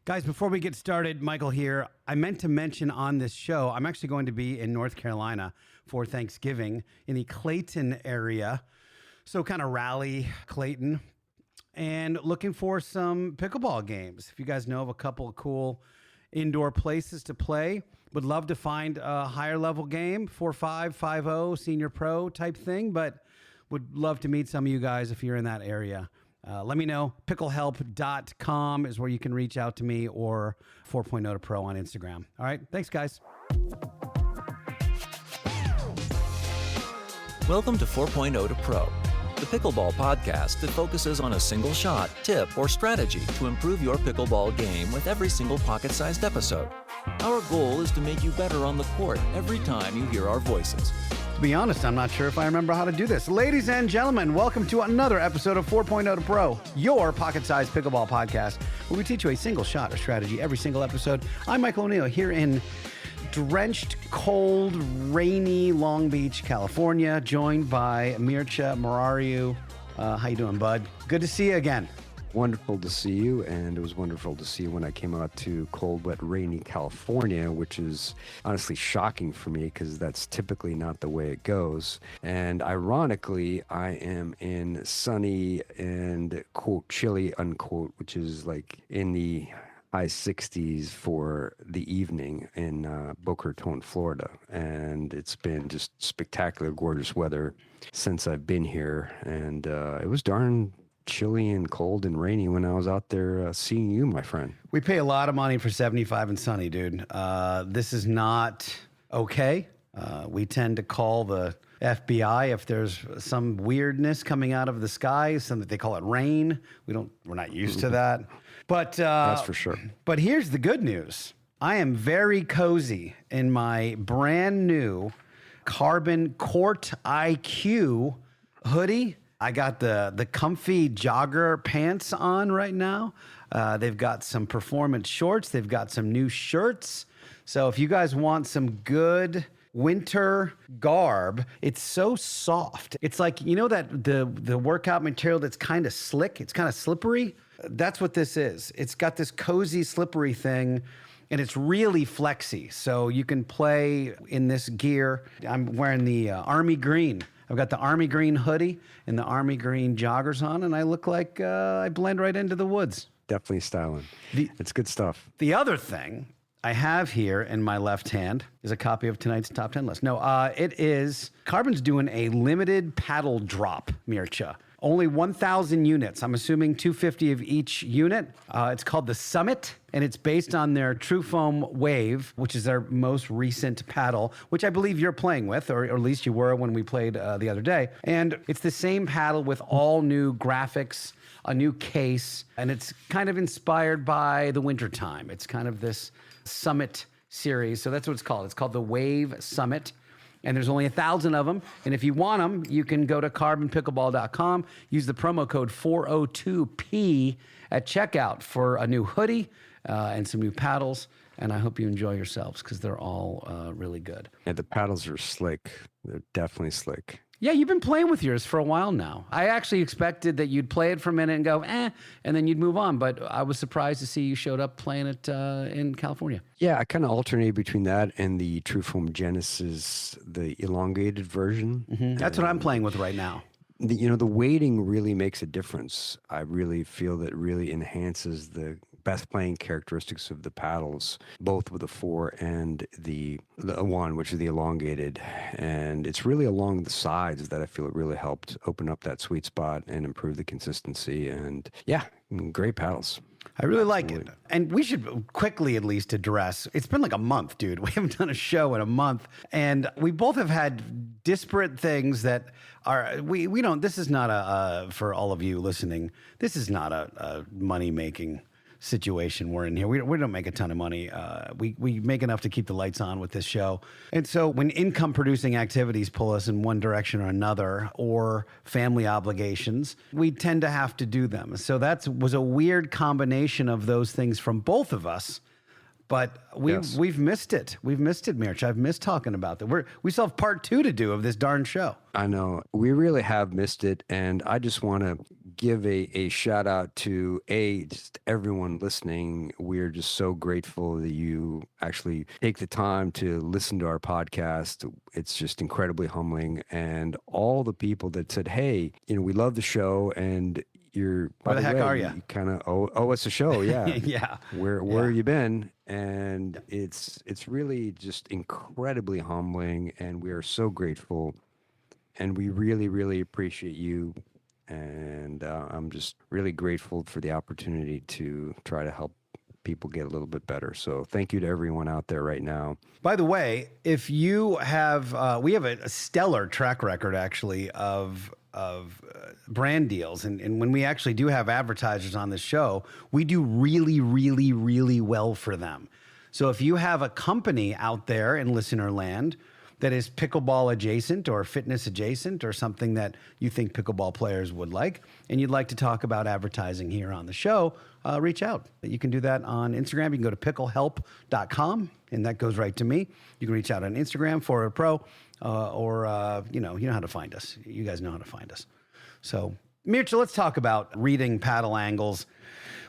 Guys, before we get started, Michael here. I meant to mention on this show, I'm actually going to be in North Carolina for Thanksgiving in the Clayton area. So kind of Raleigh, Clayton, and looking for some pickleball games. If you guys know of a couple of cool indoor places to play, would love to find a higher level game, 4-5, 5-0, senior pro type thing, but would love to meet some of you guys if you're in that area. Let me know. Picklehelp.com is where you can reach out to me, or 4.0 to Pro on Instagram. All right. Thanks, guys. Welcome to 4.0 to Pro, the pickleball podcast that focuses on a single shot, tip, or strategy to improve your pickleball game with every single pocket-sized episode. Our goal is to make you better on the court every time you hear our voices. To be honest, I'm not sure if I remember how to do this. Ladies and gentlemen, welcome to another episode of 4.0 to Pro, your pocket-sized pickleball podcast, where we teach you a single shot or strategy every single episode. I'm Michael O'Neill here in drenched, cold, rainy Long Beach, California, joined by Mircea. How you doing, bud? Good to see you again. Wonderful to see you, and it was wonderful to see you when I came out to cold, wet, rainy California, which is honestly shocking for me because that's typically not the way it goes. And ironically, I am in sunny and, quote, chilly, unquote, which is like in the high 60s for the evening in Boca Raton, Florida. And it's been just spectacular, gorgeous weather since I've been here. And it was darn chilly and cold and rainy when I was out there seeing you, my friend. We pay a lot of money for 75 and sunny, dude. This is not okay. We tend to call the FBI if there's some weirdness coming out of the sky, something they call it rain. We're not used to that. But that's for sure. But here's the good news. I am very cozy in my brand new Carbon Court IQ hoodie. I got the comfy jogger pants on right now. They've got some performance shorts. They've got some new shirts. So if you guys want some good winter garb, it's so soft. It's like, you know, that the workout material that's kind of slick. It's kind of slippery. That's what this is. It's got this cozy, slippery thing, and it's really flexy. So you can play in this gear. I'm wearing the Army Green. I've got the Army Green hoodie and the Army Green joggers on, and I look like I blend right into the woods. Definitely styling. It's good stuff. The other thing I have here in my left hand is a copy of tonight's top 10 list. No, it is Carbon's doing a limited paddle drop, Mircea. Only 1,000 units. I'm assuming 250 of each unit. It's called the Summit, and it's based on their True Foam Wave, which is their most recent paddle, which I believe you're playing with, or at least you were when we played the other day. And it's the same paddle with all new graphics, a new case, and it's kind of inspired by the wintertime. It's kind of this Summit series. So that's what it's called. It's called the Wave Summit. And there's only 1,000 of them. And if you want them, you can go to carbonpickleball.com, use the promo code 402P at checkout for a new hoodie and some new paddles. And I hope you enjoy yourselves because they're all really good. And the paddles are slick. They're definitely slick. Yeah, you've been playing with yours for a while now. I actually expected that you'd play it for a minute and go, and then you'd move on. But I was surprised to see you showed up playing it in California. Yeah, I kind of alternate between that and the True Foam Genesis, the elongated version. Mm-hmm. That's what I'm playing with right now. The weighting really makes a difference. I really feel that really enhances the best playing characteristics of the paddles, both with the 4 and the 1, which is the elongated. And it's really along the sides that I feel it really helped open up that sweet spot and improve the consistency. And yeah, great paddles. I really like it. And we should quickly at least address, it's been like a month, dude. We haven't done a show in a month. And we both have had disparate things that are, we don't, this is not for all of you listening, this is not a money-making situation we're in here. We don't make a ton of money. We make enough to keep the lights on with this show. And so when income producing activities pull us in one direction or another, or family obligations, we tend to have to do them. So that was a weird combination of those things from both of us. But we've missed it. We've missed it, Mircea. I've missed talking about that. We still have part 2 to do of this darn show. I know. We really have missed it. And I just want to give a shout out to just everyone listening. We're just so grateful that you actually take the time to listen to our podcast. It's just incredibly humbling. And all the people that said, hey, we love the show, and you're, Where the heck are you? You kind of owe us a show. Yeah. Yeah. Where have you been? And it's really just incredibly humbling, and we are so grateful, and we really, really appreciate you. And I'm just really grateful for the opportunity to try to help people get a little bit better. So thank you to everyone out there right now. By the way, if you have, we have a stellar track record actually of brand deals. And when we actually do have advertisers on this show, we do really, really, really well for them. So if you have a company out there in listener land that is pickleball adjacent or fitness adjacent or something that you think pickleball players would like, and you'd like to talk about advertising here on the show, reach out. You can do that on Instagram. You can go to picklehelp.com, and that goes right to me. You can reach out on Instagram, Forward Pro, or you know how to find us. You guys know how to find us. So, Mircea, let's talk about reading paddle angles.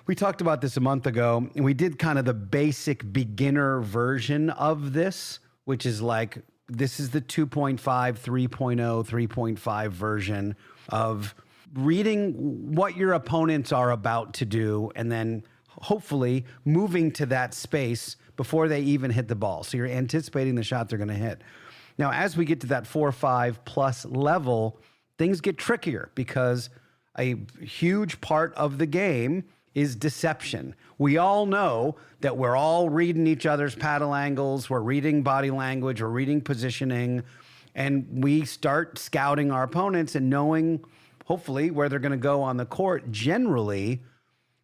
We talked about this a month ago, and we did kind of the basic beginner version of this, which is like, this is the 2.5, 3.0, 3.5 version of reading what your opponents are about to do, and then hopefully moving to that space before they even hit the ball. So you're anticipating the shot they're going to hit. Now, as we get to that 4-5 plus level, things get trickier because a huge part of the game is deception. We all know that we're all reading each other's paddle angles, we're reading body language, we're reading positioning, and we start scouting our opponents and knowing, hopefully, where they're going to go on the court generally.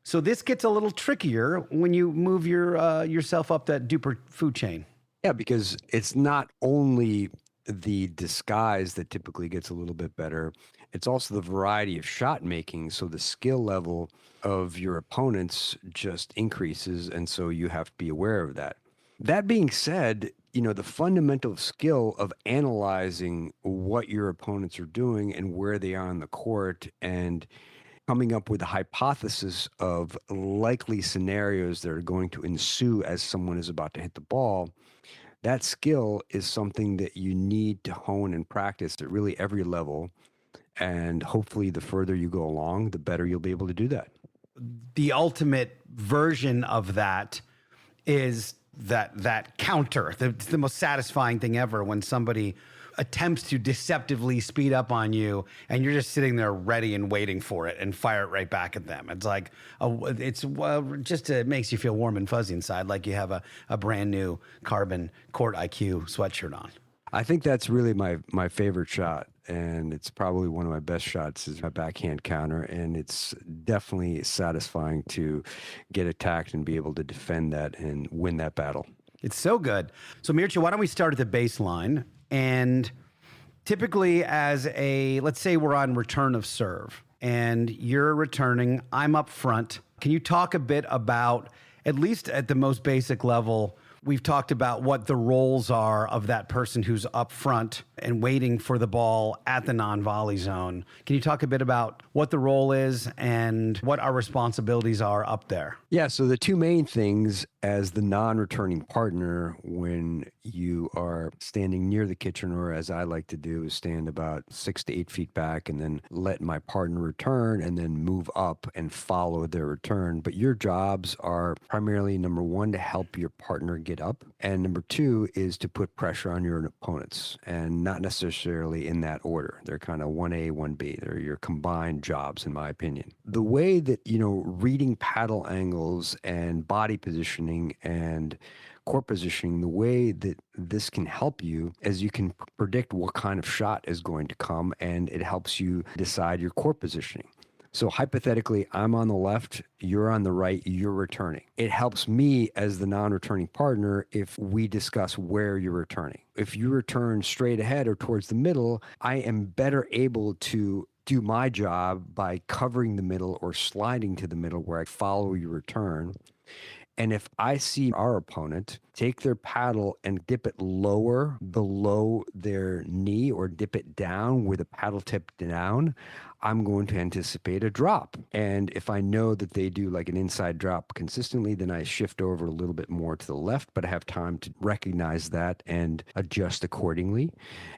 So this gets a little trickier when you move yourself up that duper food chain. Yeah, because it's not only the disguise that typically gets a little bit better, it's also the variety of shot making. So the skill level of your opponents just increases, and so you have to be aware of that. That being said, the fundamental skill of analyzing what your opponents are doing and where they are on the court, and coming up with a hypothesis of likely scenarios that are going to ensue as someone is about to hit the ball, that skill is something that you need to hone and practice at really every level. And hopefully the further you go along, the better you'll be able to do that. The ultimate version of that is that counter. It's the most satisfying thing ever when somebody attempts to deceptively speed up on you and you're just sitting there ready and waiting for it and fire it right back at them. It's like, it makes you feel warm and fuzzy inside, like you have a brand new Carbon Court IQ sweatshirt on. I think that's really my favorite shot, and it's probably one of my best shots is my backhand counter, and it's definitely satisfying to get attacked and be able to defend that and win that battle. It's so good. So Mircea, why don't we start at the baseline? And typically let's say we're on return of serve and you're returning, I'm up front. Can you talk a bit about, at least at the most basic level, we've talked about what the roles are of that person who's up front and waiting for the ball at the non-volley zone. Can you talk a bit about what the role is and what our responsibilities are up there? Yeah, so the two main things as the non-returning partner when you are standing near the kitchen, or as I like to do, is stand about 6 to 8 feet back and then let my partner return and then move up and follow their return. But your jobs are primarily, number one, to help your partner get up, and number two is to put pressure on your opponents, and not necessarily in that order. They're kind of 1A, 1B. They're your combined jobs, in my opinion. The way that, reading paddle angles and body positioning and court positioning, the way that this can help you is you can predict what kind of shot is going to come, and it helps you decide your court positioning. So hypothetically, I'm on the left, you're on the right, you're returning. It helps me as the non-returning partner if we discuss where you're returning. If you return straight ahead or towards the middle, I am better able to do my job by covering the middle or sliding to the middle where I follow your return. And if I see our opponent take their paddle and dip it lower below their knee or dip it down where the paddle tipped down, I'm going to anticipate a drop. And if I know that they do like an inside drop consistently, then I shift over a little bit more to the left, but I have time to recognize that and adjust accordingly.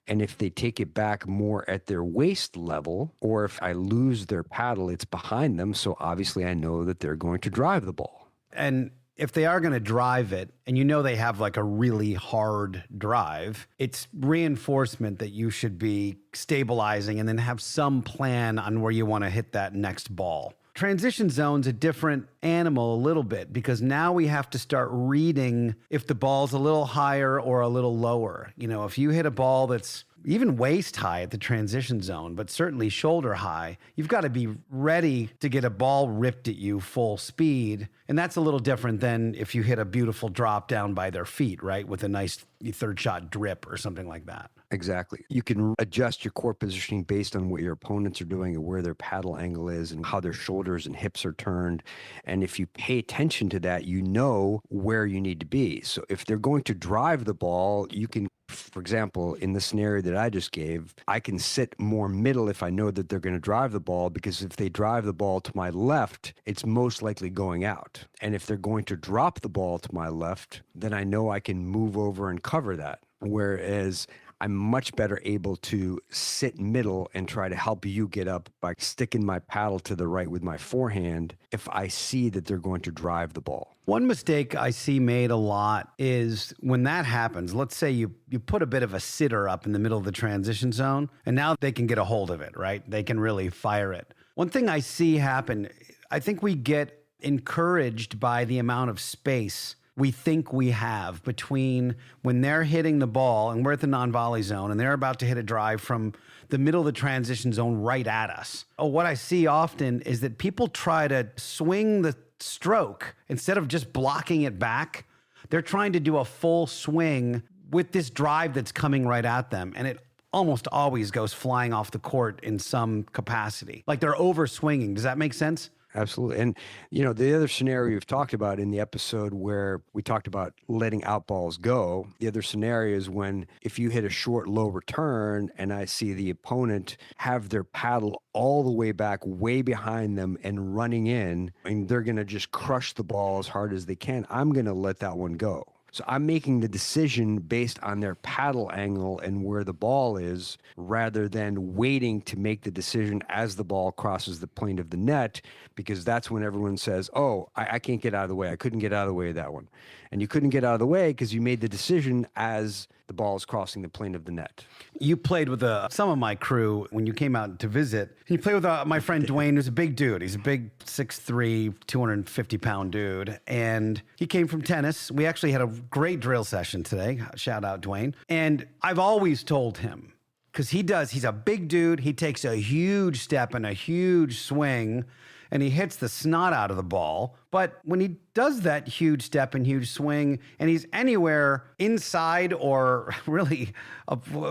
And if they take it back more at their waist level, or if I lose their paddle, it's behind them. So obviously I know that they're going to drive the ball. And if they are going to drive it and you know they have like a really hard drive, it's reinforcement that you should be stabilizing and then have some plan on where you want to hit that next ball. Transition zone's a different animal a little bit because now we have to start reading if the ball's a little higher or a little lower. You know, if you hit a ball that's even waist high at the transition zone, but certainly shoulder high, you've got to be ready to get a ball ripped at you full speed. And that's a little different than if you hit a beautiful drop down by their feet, right? With a nice third shot drip or something like that. Exactly. You can adjust your court positioning based on what your opponents are doing and where their paddle angle is and how their shoulders and hips are turned. And if you pay attention to that, you know where you need to be. So if they're going to drive the ball, you can, for example, in the scenario that I just gave, I can sit more middle if I know that they're going to drive the ball, because if they drive the ball to my left, it's most likely going out. And if they're going to drop the ball to my left, then I know I can move over and cover that. Whereas I'm much better able to sit middle and try to help you get up by sticking my paddle to the right with my forehand if I see that they're going to drive the ball. One mistake I see made a lot is when that happens, let's say you put a bit of a sitter up in the middle of the transition zone, and now they can get a hold of it, right? They can really fire it. One thing I see happen, I think we get encouraged by the amount of space we think we have between when they're hitting the ball and we're at the non-volley zone and they're about to hit a drive from the middle of the transition zone right at us. What I see often is that people try to swing the stroke instead of just blocking it back. They're trying to do a full swing with this drive that's coming right at them. And it almost always goes flying off the court in some capacity. Like they're over swinging. Does that make sense? Absolutely. And, you know, the other scenario we've talked about in the episode where we talked about letting out balls go, the other scenario is when if you hit a short, low return and I see the opponent have their paddle all the way back, way behind them and running in, and they're going to just crush the ball as hard as they can, I'm going to let that one go. So I'm making the decision based on their paddle angle and where the ball is, rather than waiting to make the decision as the ball crosses the plane of the net, because that's when everyone says, oh, I can't get out of the way. I couldn't get out of the way of that one. And you couldn't get out of the way because you made the decision as the ball is crossing the plane of the net. You played with some of my crew when you came out to visit. You played with my friend Dwayne, who's a big dude. He's a big 6'3", 250-pound dude. And he came from tennis. We actually had a great drill session today. Shout out Dwayne. And I've always told him, because he's a big dude. He takes a huge step and a huge swing, and he hits the snot out of the ball. But when he does that huge step and huge swing, and he's anywhere inside or really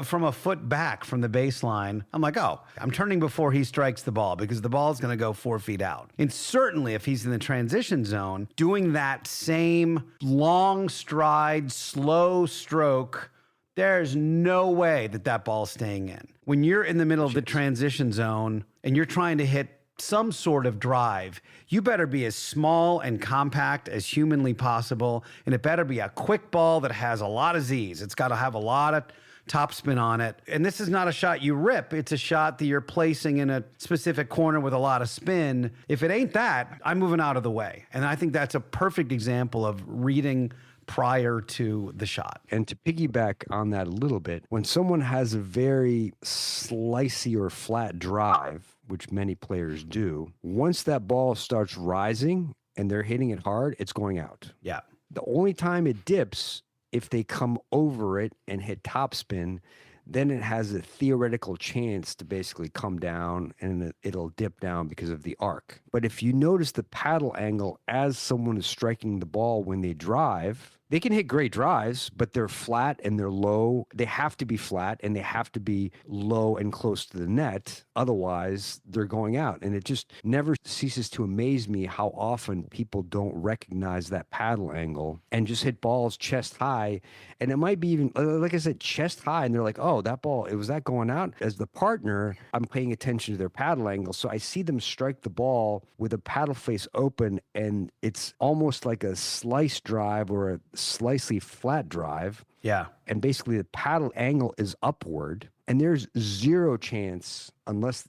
from a foot back from the baseline, I'm like, oh, I'm turning before he strikes the ball because the ball is going to go 4 feet out. And certainly if he's in the transition zone, doing that same long stride, slow stroke, there's no way that ball's staying in. When you're in the middle of the transition zone and you're trying to hit some sort of drive, you better be as small and compact as humanly possible, and it better be a quick ball that has a lot of Z's. It's got to have a lot of topspin on it. And this is not a shot you rip. It's a shot that you're placing in a specific corner with a lot of spin. If it ain't that, I'm moving out of the way. And I think that's a perfect example of reading prior to the shot. And to piggyback on that a little bit, when someone has a very slicey or flat drive, which many players do, once that ball starts rising and they're hitting it hard, it's going out. Yeah. The only time it dips, if they come over it and hit topspin, then it has a theoretical chance to basically come down and it'll dip down because of the arc. But if you notice the paddle angle as someone is striking the ball when they drive, they can hit great drives, but they're flat and they're low. They have to be flat and they have to be low and close to the net. Otherwise, they're going out. And it just never ceases to amaze me how often people don't recognize that paddle angle and just hit balls chest high. And it might be even, like I said, chest high. And they're like, oh, that ball, was that going out? As the partner, I'm paying attention to their paddle angle. So I see them strike the ball with a paddle face open, and it's almost like a slice drive or a slightly flat drive. Yeah. And basically the paddle angle is upward, and there's zero chance, unless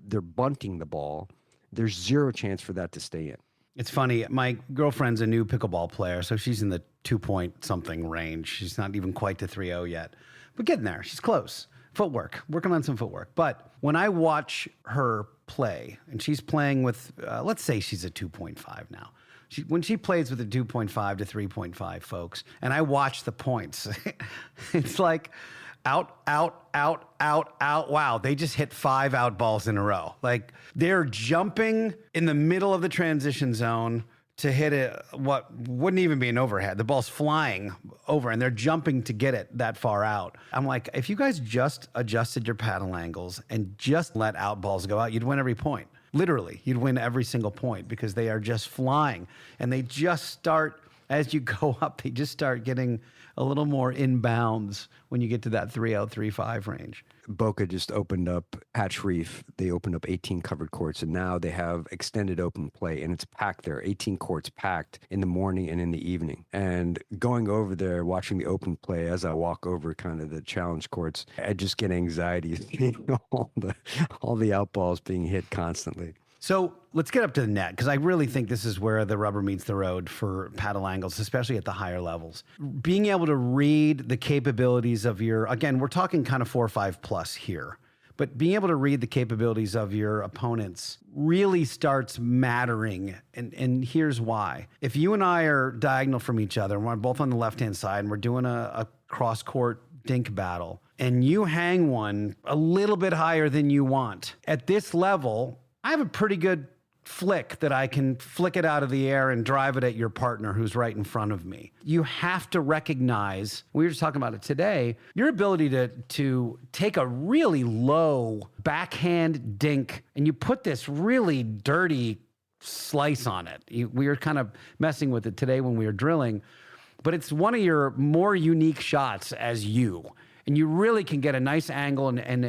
they're bunting the ball, there's zero chance for that to stay in. It's funny. My girlfriend's a new pickleball player, so she's in the 2-point something range. She's not even quite to 3-0 yet, but getting there. She's close. Footwork, working on some footwork. But when I watch her play, and she's playing with, let's say she's a 2.5 now. When she plays with a 2.5 to 3.5, folks, and I watch the points, it's like out, out, out, out, out. Wow, they just hit 5 out balls in a row. Like, they're jumping in the middle of the transition zone to hit it, what wouldn't even be an overhead. The ball's flying over, and they're jumping to get it that far out. I'm like, if you guys just adjusted your paddle angles and just let out balls go out, you'd win every point. Literally, you'd win every single point, because they are just flying. And they just start, as you go up, they just start getting a little more inbounds when you get to that 3-0, 3-5 range. Boca just opened up Hatch Reef. They opened up 18 covered courts, and now they have extended open play, and it's packed there. 18 courts packed in the morning and in the evening. And going over there, watching the open play, as I walk over kind of the challenge courts, I just get anxiety seeing all the outballs being hit constantly. So let's get up to the net, because I really think this is where the rubber meets the road for paddle angles, especially at the higher levels. Being able to read the capabilities of again, we're talking kind of 4 or 5 plus here, but being able to read the capabilities of your opponents really starts mattering. And here's why. If you and I are diagonal from each other, and we're both on the left-hand side, and we're doing a cross-court dink battle, and you hang one a little bit higher than you want, at this level, I have a pretty good flick that I can flick it out of the air and drive it at your partner who's right in front of me. You have to recognize, we were just talking about it today, your ability to take a really low backhand dink and you put this really dirty slice on it. We were kind of messing with it today when we were drilling, but it's one of your more unique shots as you. And you really can get a nice angle and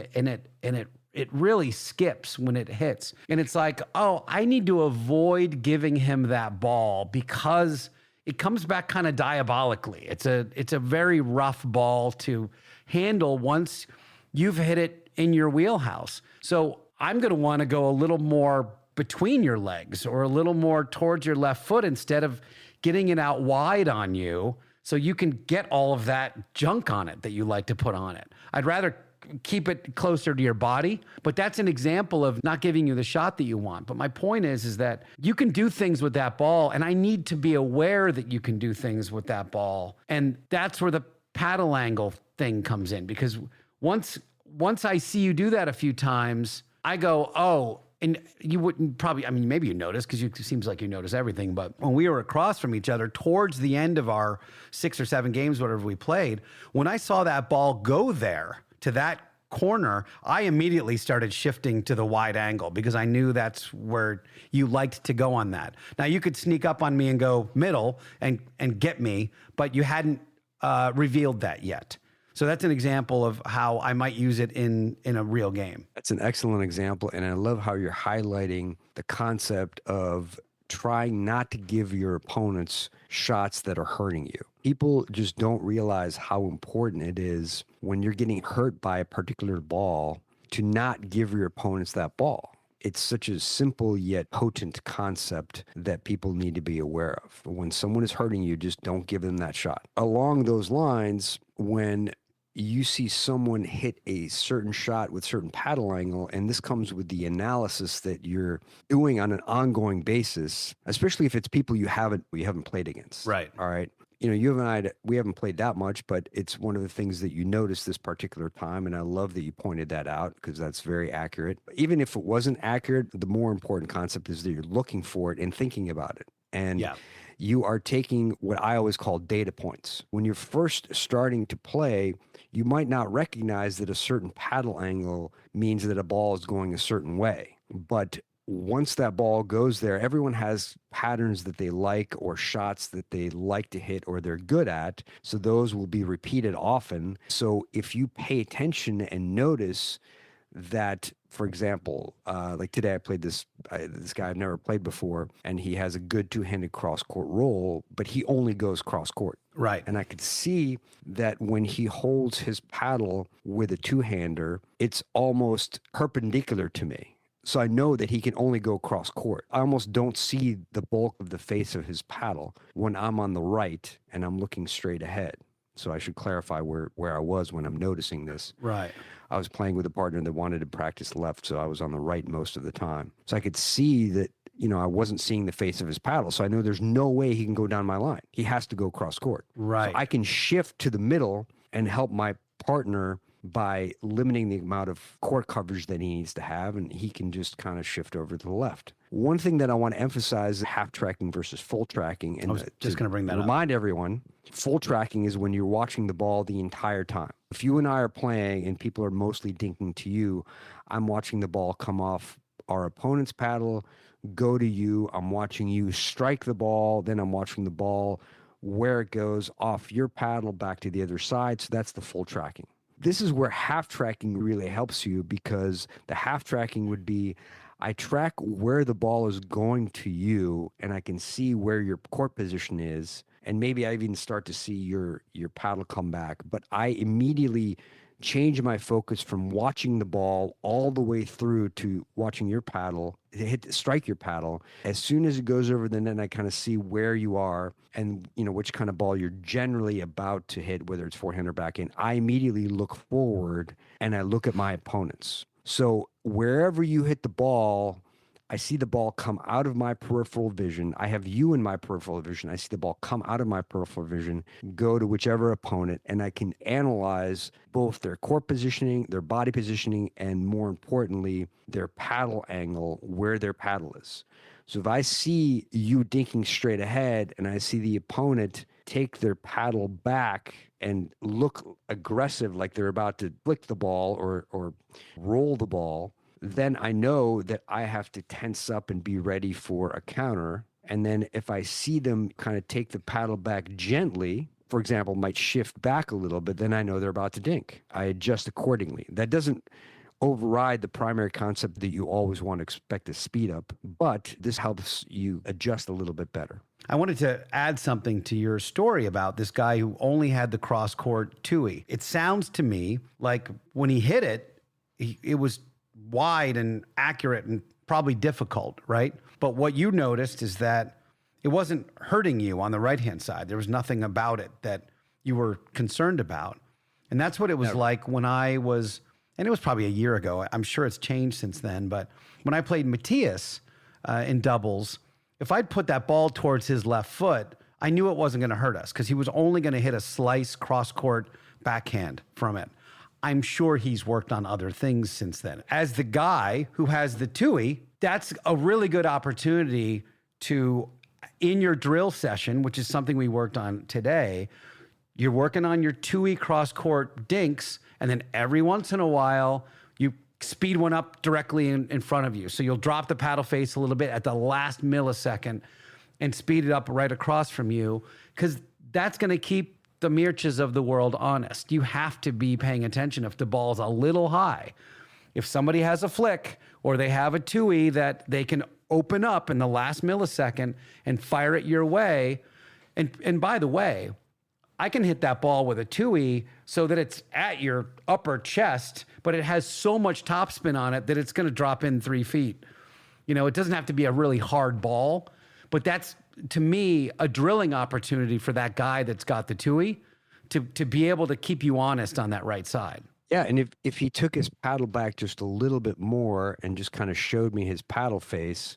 it really skips when it hits. And it's like, oh, I need to avoid giving him that ball because it comes back kind of diabolically. It's a very rough ball to handle once you've hit it in your wheelhouse. So I'm going to want to go a little more between your legs or a little more towards your left foot instead of getting it out wide on you so you can get all of that junk on it that you like to put on it. I'd rather keep it closer to your body, but that's an example of not giving you the shot that you want. But my point is that you can do things with that ball, and I need to be aware that you can do things with that ball. And that's where the paddle angle thing comes in, because once I see you do that a few times, I go, oh, and you wouldn't probably, I mean, maybe you notice because it seems like you notice everything, but when we were across from each other towards the end of our 6 or 7 games, whatever we played, when I saw that ball go there to that corner, I immediately started shifting to the wide angle because I knew that's where you liked to go on that. Now you could sneak up on me and go middle and get me, but you hadn't revealed that yet. So that's an example of how I might use it in a real game. That's an excellent example. And I love how you're highlighting the concept of trying not to give your opponents shots that are hurting you. People just don't realize how important it is when you're getting hurt by a particular ball to not give your opponents that ball. It's such a simple yet potent concept that people need to be aware of. When someone is hurting you, just don't give them that shot. Along those lines, when you see someone hit a certain shot with certain paddle angle, and this comes with the analysis that you're doing on an ongoing basis, especially if it's people you haven't played against. Right. All right. You know, you and I, we haven't played that much, but it's one of the things that you noticed this particular time. And I love that you pointed that out because that's very accurate. Even if it wasn't accurate, the more important concept is that you're looking for it and thinking about it. And you are taking what I always call data points. When you're first starting to play, you might not recognize that a certain paddle angle means that a ball is going a certain way. But once that ball goes there, everyone has patterns that they like or shots that they like to hit or they're good at. So those will be repeated often. So if you pay attention and notice that, for example, like today I played this guy I've never played before, and he has a good two-handed cross-court roll, but he only goes cross-court. Right. And I could see that when he holds his paddle with a two-hander, it's almost perpendicular to me. So I know that he can only go cross court. I almost don't see the bulk of the face of his paddle when I'm on the right and I'm looking straight ahead. So I should clarify where I was when I'm noticing this. Right. I was playing with a partner that wanted to practice left, so I was on the right most of the time. So I could see that, I wasn't seeing the face of his paddle. So I know there's no way he can go down my line. He has to go cross court. Right. So I can shift to the middle and help my partner by limiting the amount of court coverage that he needs to have, and he can just kind of shift over to the left. One thing that I want to emphasize is half tracking versus full tracking. And I was just going to bring that up. Remind everyone, full tracking is when you're watching the ball the entire time. If you and I are playing and people are mostly dinking to you, I'm watching the ball come off our opponent's paddle, go to you. I'm watching you strike the ball. Then I'm watching the ball where it goes off your paddle back to the other side. So that's the full tracking. This is where half tracking really helps you, because the half tracking would be, I track where the ball is going to you and I can see where your court position is. And maybe I even start to see your paddle come back, but I immediately change my focus from watching the ball all the way through to watching your paddle, strike your paddle. As soon as it goes over the net, I kind of see where you are and which kind of ball you're generally about to hit, whether it's forehand or backhand. I immediately look forward and I look at my opponents. So wherever you hit the ball, I see the ball come out of my peripheral vision. I have you in my peripheral vision. I see the ball come out of my peripheral vision, go to whichever opponent, and I can analyze both their court positioning, their body positioning, and more importantly, their paddle angle, where their paddle is. So if I see you dinking straight ahead and I see the opponent take their paddle back and look aggressive, like they're about to flick the ball or roll the ball, then I know that I have to tense up and be ready for a counter. And then if I see them kind of take the paddle back gently, for example, might shift back a little bit, then I know they're about to dink. I adjust accordingly. That doesn't override the primary concept that you always want to expect to speed up, but this helps you adjust a little bit better. I wanted to add something to your story about this guy who only had the cross-court two-y. It sounds to me like when he hit it, it was wide and accurate and probably difficult, right? But what you noticed is that it wasn't hurting you on the right-hand side. There was nothing about it that you were concerned about. And that's what it was like when I was, and it was probably a year ago. I'm sure it's changed since then. But when I played Mircea in doubles, if I'd put that ball towards his left foot, I knew it wasn't going to hurt us because he was only going to hit a slice cross-court backhand from it. I'm sure he's worked on other things since then. As the guy who has the two-y, that's a really good opportunity to, in your drill session, which is something we worked on today, you're working on your two-y cross-court dinks, and then every once in a while, you speed one up directly in front of you. So you'll drop the paddle face a little bit at the last millisecond and speed it up right across from you, because that's going to keep the Mirceas of the world honest. You have to be paying attention if the ball's a little high. If somebody has a flick or they have a two-y that they can open up in the last millisecond and fire it your way. And by the way, I can hit that ball with a two-y so that it's at your upper chest, but it has so much topspin on it that it's going to drop in 3 feet. It doesn't have to be a really hard ball, but that's, to me, a drilling opportunity for that guy that's got the two-y to be able to keep you honest on that right side. Yeah, and if he took his paddle back just a little bit more and just kind of showed me his paddle face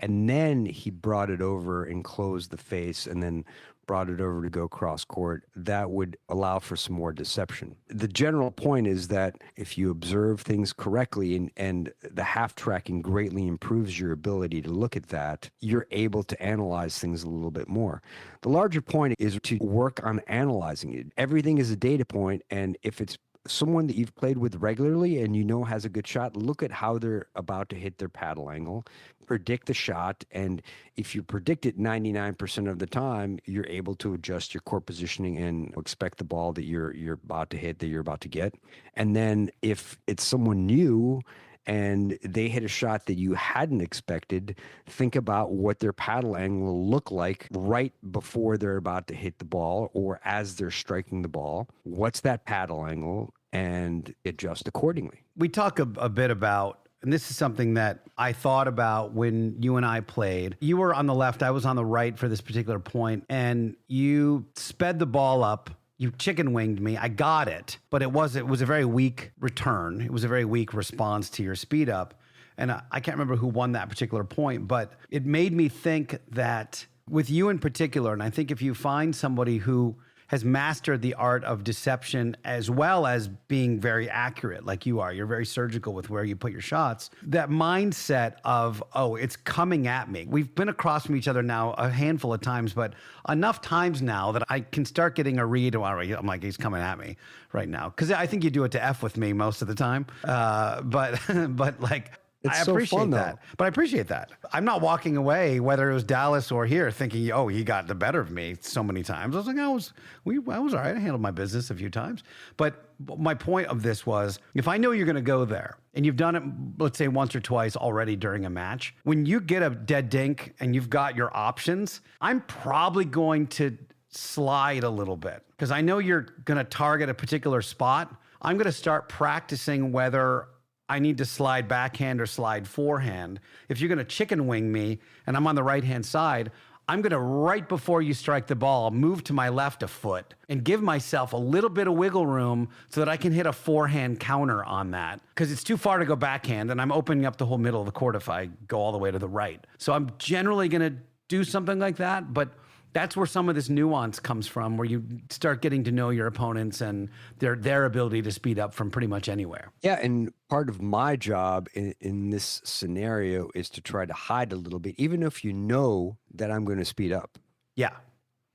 and then he brought it over and closed the face and then brought it over to go cross court, that would allow for some more deception. The general point is that if you observe things correctly and the half tracking greatly improves your ability to look at that, you're able to analyze things a little bit more. The larger point is to work on analyzing it. Everything is a data point, and if it's someone that you've played with regularly and you know has a good shot, look at how they're about to hit their paddle angle, predict the shot, and if you predict it 99% of the time, you're able to adjust your court positioning and expect the ball that you're about to hit, that you're about to get. And then if it's someone new and they hit a shot that you hadn't expected, think about what their paddle angle will look like right before they're about to hit the ball or as they're striking the ball. What's that paddle angle? And adjust accordingly. We talk a bit about, and this is something that I thought about when you and I played. You were on the left, I was on the right for this particular point, and you sped the ball up. You chicken winged me. I got it, but it was a very weak return. It was a very weak response to your speed up. And I can't remember who won that particular point, but it made me think that with you in particular, and I think if you find somebody who has mastered the art of deception as well as being very accurate like you are, you're very surgical with where you put your shots, that mindset of, oh, it's coming at me. We've been across from each other now a handful of times, but enough times now that I can start getting a read. I'm like, he's coming at me right now. Because I think you do it to F with me most of the time. But like, It's I so appreciate fun, that. But I appreciate that. I'm not walking away, whether it was Dallas or here, thinking, oh, he got the better of me so many times. I was like, I was all right. I handled my business a few times. But my point of this was, if I know you're going to go there, and you've done it, let's say, once or twice already during a match, when you get a dead dink and you've got your options, I'm probably going to slide a little bit because I know you're going to target a particular spot. I'm going to start practicing whether I need to slide backhand or slide forehand. If you're going to chicken wing me and I'm on the right-hand side, I'm going to, right before you strike the ball, move to my left a foot and give myself a little bit of wiggle room so that I can hit a forehand counter on that. Because it's too far to go backhand and I'm opening up the whole middle of the court if I go all the way to the right. So I'm generally going to do something like that, but that's where some of this nuance comes from, where you start getting to know your opponents and their ability to speed up from pretty much anywhere. Yeah, and part of my job in this scenario is to try to hide a little bit, even if you know that I'm going to speed up. Yeah.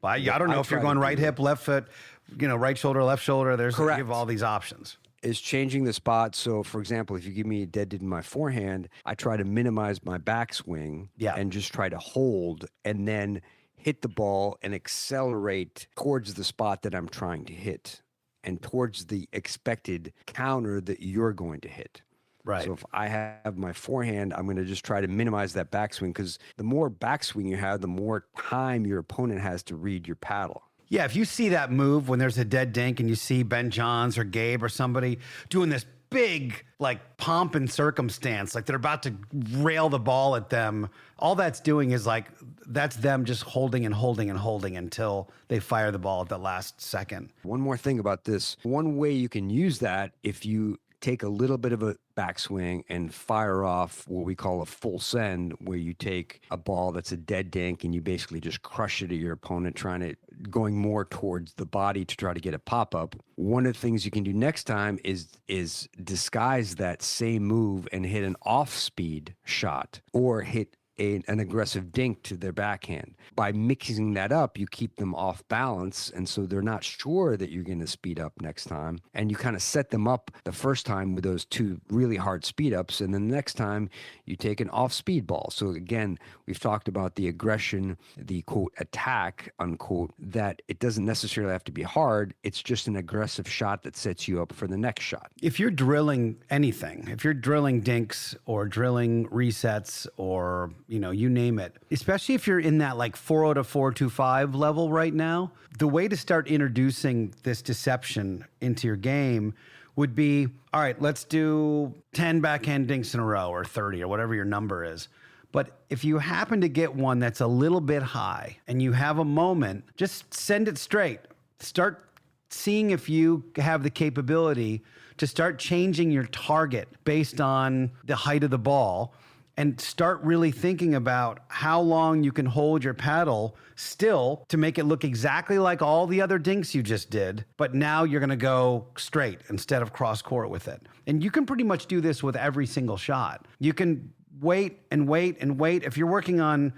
Well, I don't know if you're going right hip, left foot, right shoulder, left shoulder. You have all these options. Is changing the spot. So, for example, if you give me a dead in my forehand, I try to minimize my backswing and just try to hold and then hit the ball and accelerate towards the spot that I'm trying to hit and towards the expected counter that you're going to hit. Right. So if I have my forehand, I'm going to just try to minimize that backswing, because the more backswing you have, the more time your opponent has to read your paddle. Yeah, if you see that move when there's a dead dink and you see Ben Johns or Gabe or somebody doing this big like pomp and circumstance, like they're about to rail the ball at them, all that's doing is like, that's them just holding and holding and holding until they fire the ball at the last second. One more thing about this. One way you can use that, if you take a little bit of a backswing and fire off what we call a full send, where you take a ball that's a dead dink and you basically just crush it at your opponent, going more towards the body to try to get a pop-up. One of the things you can do next time is disguise that same move and hit an off-speed shot or hit an aggressive dink to their backhand. By mixing that up, you keep them off balance, and so they're not sure that you're going to speed up next time. And you kind of set them up the first time with those two really hard speed ups, and then the next time you take an off-speed ball. So again, we've talked about the aggression, the quote attack, unquote, that it doesn't necessarily have to be hard. It's just an aggressive shot that sets you up for the next shot. If you're drilling anything, if you're drilling dinks or drilling resets or you name it, especially if you're in that like 4.0 to 4.25 level right now, the way to start introducing this deception into your game would be, all right, let's do 10 backhand dinks in a row or 30 or whatever your number is. But if you happen to get one that's a little bit high and you have a moment, just send it straight. Start seeing if you have the capability to start changing your target based on the height of the ball. and start really thinking about how long you can hold your paddle still to make it look exactly like all the other dinks you just did, but now you're going to go straight instead of cross court with it. And you can pretty much do this with every single shot. You can wait and wait and wait. If you're working on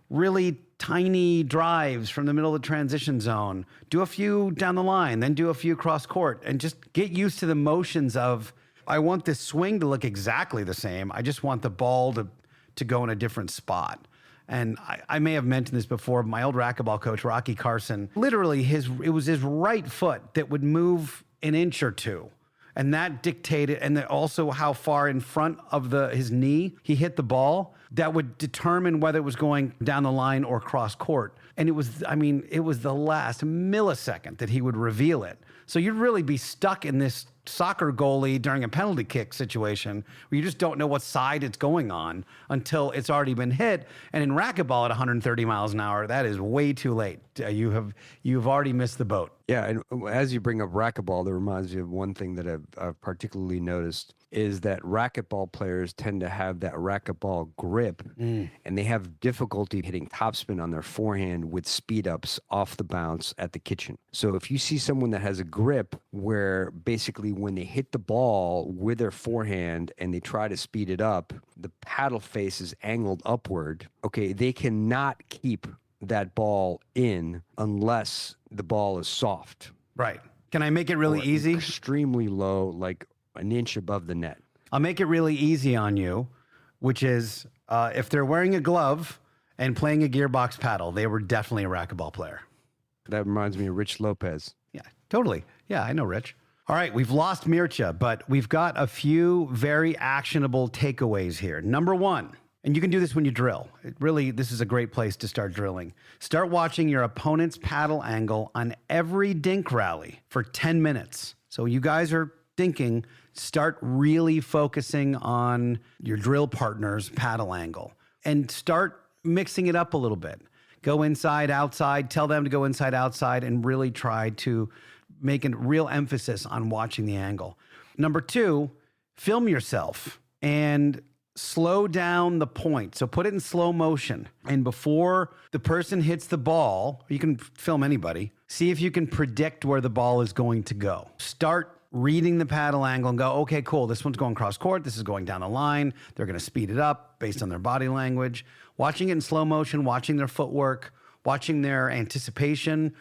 really tiny drives from the middle of the transition zone, do a few down the line, then do a few cross court, and just get used to the motions of, I want this swing to look exactly the same. I just want the ball to go in a different spot. And I may have mentioned this before. My old racquetball coach, Rocky Carson, literally it was his right foot that would move an inch or two. And that dictated, and then also how far in front of his knee he hit the ball, that would determine whether it was going down the line or cross court. And it was the last millisecond that he would reveal it. So you'd really be stuck in this soccer goalie during a penalty kick situation where you just don't know what side it's going on until it's already been hit. And in racquetball at 130 miles an hour, that is way too late. You've already missed the boat. Yeah, and as you bring up racquetball, that reminds me of one thing that I've particularly noticed is that racquetball players tend to have that racquetball grip, and they have difficulty hitting topspin on their forehand with speed ups off the bounce at the kitchen. So if you see someone that has a grip where basically when they hit the ball with their forehand and they try to speed it up, the paddle face is angled upward, okay, they cannot keep that ball in unless the ball is soft. Right. Can I make it really easy? Extremely low, like an inch above the net. I'll make it really easy on you, which is if they're wearing a glove and playing a gearbox paddle, they were definitely a racquetball player. That reminds me of Rich Lopez. Yeah, totally. Yeah, I know Rich. All right, we've lost Mircea, but we've got a few very actionable takeaways here. Number one, and you can do this when you drill. This is a great place to start drilling. Start watching your opponent's paddle angle on every dink rally for 10 minutes. So you guys are dinking, start really focusing on your drill partner's paddle angle and start mixing it up a little bit. Go inside, outside, tell them to go inside, outside, and really try to make a real emphasis on watching the angle. Number two, film yourself and slow down the point. So put it in slow motion. And before the person hits the ball, you can film anybody, see if you can predict where the ball is going to go. Start reading the paddle angle and go, okay, cool, this one's going cross court, this is going down the line. They're going to speed it up based on their body language. Watching it in slow motion, watching their footwork, watching their anticipation,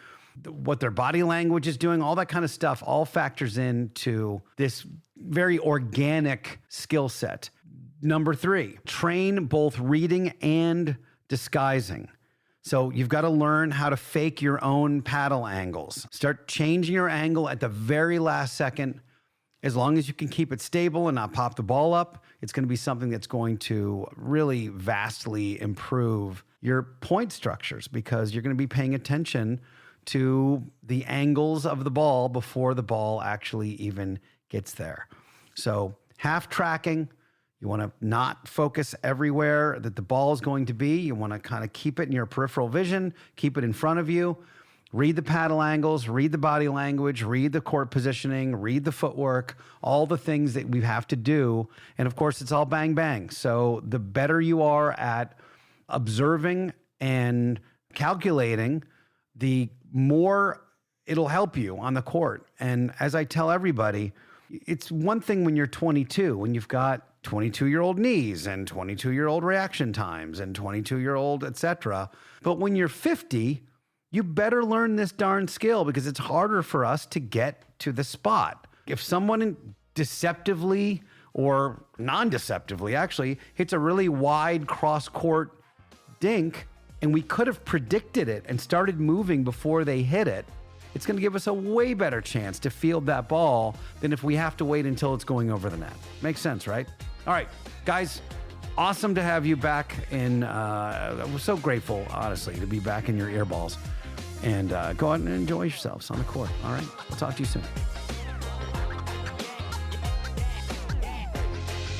what their body language is doing, all that kind of stuff all factors into this very organic skill set. Number three, train both reading and disguising. So you've got to learn how to fake your own paddle angles. Start changing your angle at the very last second. As long as you can keep it stable and not pop the ball up, it's going to be something that's going to really vastly improve your point structures because you're going to be paying attention to the angles of the ball before the ball actually even gets there. So half tracking. You want to not focus everywhere that the ball is going to be. You want to kind of keep it in your peripheral vision, keep it in front of you, read the paddle angles, read the body language, read the court positioning, read the footwork, all the things that we have to do. And of course, it's all bang, bang. So the better you are at observing and calculating, the more it'll help you on the court. And as I tell everybody, it's one thing when you're 22, when you've got 22-year-old knees and 22-year-old reaction times and 22-year-old, et cetera. But when you're 50, you better learn this darn skill because it's harder for us to get to the spot. If someone deceptively or non-deceptively actually hits a really wide cross-court dink and we could have predicted it and started moving before they hit it, it's going to give us a way better chance to field that ball than if we have to wait until it's going over the net. Makes sense, right? All right, guys, awesome to have you back in. We're so grateful, honestly, to be back in your earballs. And go out and enjoy yourselves on the court. All right, we'll talk to you soon.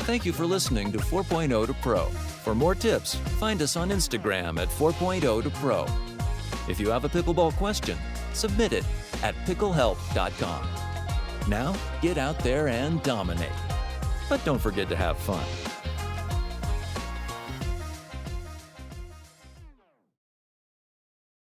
Thank you for listening to 4.0 to Pro. For more tips, find us on Instagram at 4.0 to Pro. If you have a pickleball question, submit it at picklehelp.com. Now, get out there and dominate. But don't forget to have fun.